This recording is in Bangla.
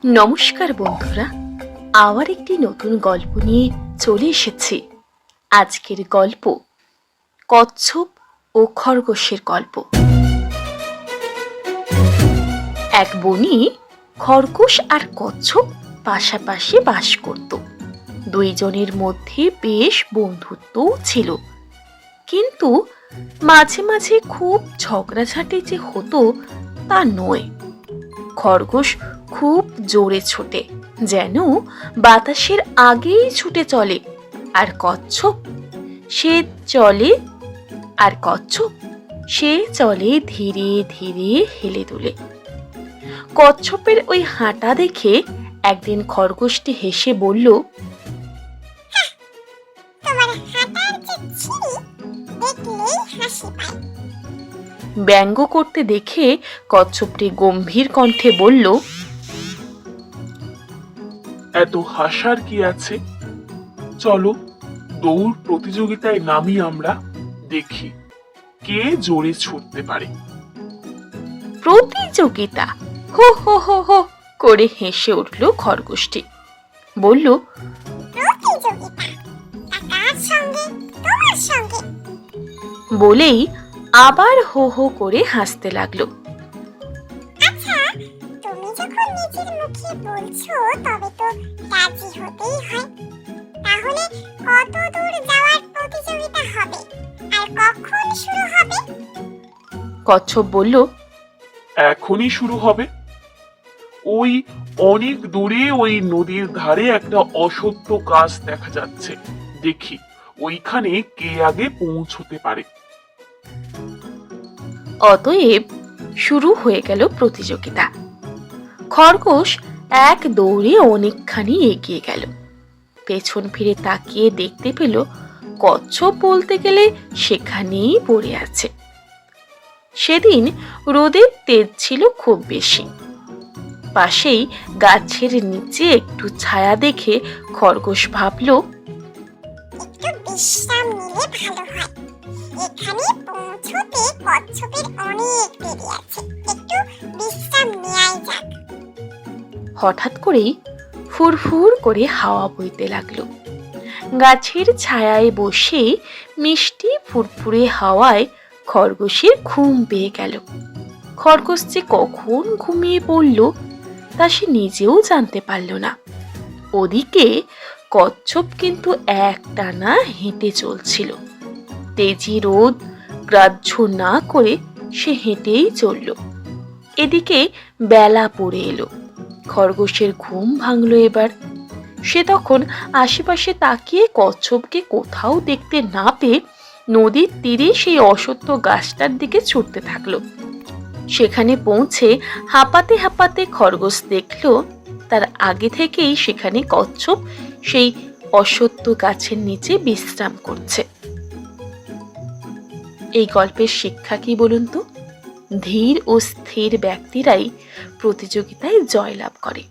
নমস্কার বন্ধুরা, আবার একটি নতুন গল্প নিয়ে চলে এসেছি। আজকের গল্প কচ্ছপ ও খরগোশের গল্প। এক বনে খরগোশ আর কচ্ছপ পাশাপাশি বাস করত। দুইজনের মধ্যে বেশ বন্ধুত্বও ছিল, কিন্তু মাঝে মাঝে খুব ঝগড়াঝাটি যে হতো তা নয়। খরগোশ খুব জোরে ছোটে, যেন বাতাসের আগেই ছুটে চলে, আর কচ্ছপ সে চলে ধীরে ধীরে হেলে দুলে। কচ্ছপের ওই হাঁটা দেখে একদিন খরগোশটি হেসে বলল, ব্যঙ্গ করতে দেখে কচ্ছপটি গম্ভীর কণ্ঠে বলল, এত হাসার কি আছে? চলো দৌড় প্রতিযোগিতায় নামি, আমরা দেখি কে জোরে ছুটতে পারে। প্রতিযোগিতা? হো হো হো হো করে হেসে উঠল খরগোশটি। বলল, বলেই আবার হো হো করে হাসতে লাগলো। আচ্ছা, তুমি যখন নিজের মুখে বলছো তবে তো রাজি হতেই হয়। তাহলে কত দূর যাওয়ার প্রতিযোগিতা হবে আর কখন শুরু হবে? কচ্ছপ বলল, এখনই শুরু হবে। ওই অনেক দূরে ওই নদীর ধারে একটা অসত্য গাছ দেখা যাচ্ছে, দেখি ওইখানে কে আগে পৌঁছতে পারে। অতএব শুরু হয়ে গেল প্রতিযোগিতা। খরগোশ এক দৌড়ে অনেকখানি এগিয়ে গেল। পেছন ফিরে তাকিয়ে দেখতে পেল কচ্ছপ বলতে গেলে সেখানেই পড়ে আছে। সেদিন রোদের তেজ ছিল খুব বেশি। পাশেই গাছের নিচে একটু ছায়া দেখে খরগোশ ভাবল, একটু বিশ্রাম নিলে ভালো হয়। এখানে পৌঁছতে কচ্ছপের অনেক দেরি আছে, একটু বিশ্রাম নেওয়াই যাক। হঠাৎ করেই ফুরফুর করে হাওয়া বইতে লাগলো। গাছের ছায়ায় বসে মিষ্টি ফুরফুরে হাওয়ায় খরগোশের ঘুম পেয়ে গেল। খরগোশ যে কখন ঘুমিয়ে পড়ল তা সে নিজেও জানতে পারল না। ওদিকে কচ্ছপ কিন্তু একটানা হেঁটে চলছিল। তেজি রোদ গ্রাহ্য না করে সে হেঁটেই চলল। এদিকে বেলা পড়ে এলো। খরগোশের ঘুম ভাঙল এবার। সে তখন আশেপাশে তাকিয়ে কচ্ছপকে কোথাও দেখতে না পেয়ে নদীর তীরে সেই অসত্য গাছটার দিকে ছুটতে থাকলো। সেখানে পৌঁছে হাঁপাতে হাঁপাতে খরগোশ দেখল তার আগে থেকেই সেখানে কচ্ছপ সেই অসত্য গাছের নিচে বিশ্রাম করছে। এই গল্পের শিক্ষা কি বলুন তো? ধীর ও স্থির ব্যক্তিরাই প্রতিযোগিতায় জয়লাভ করে।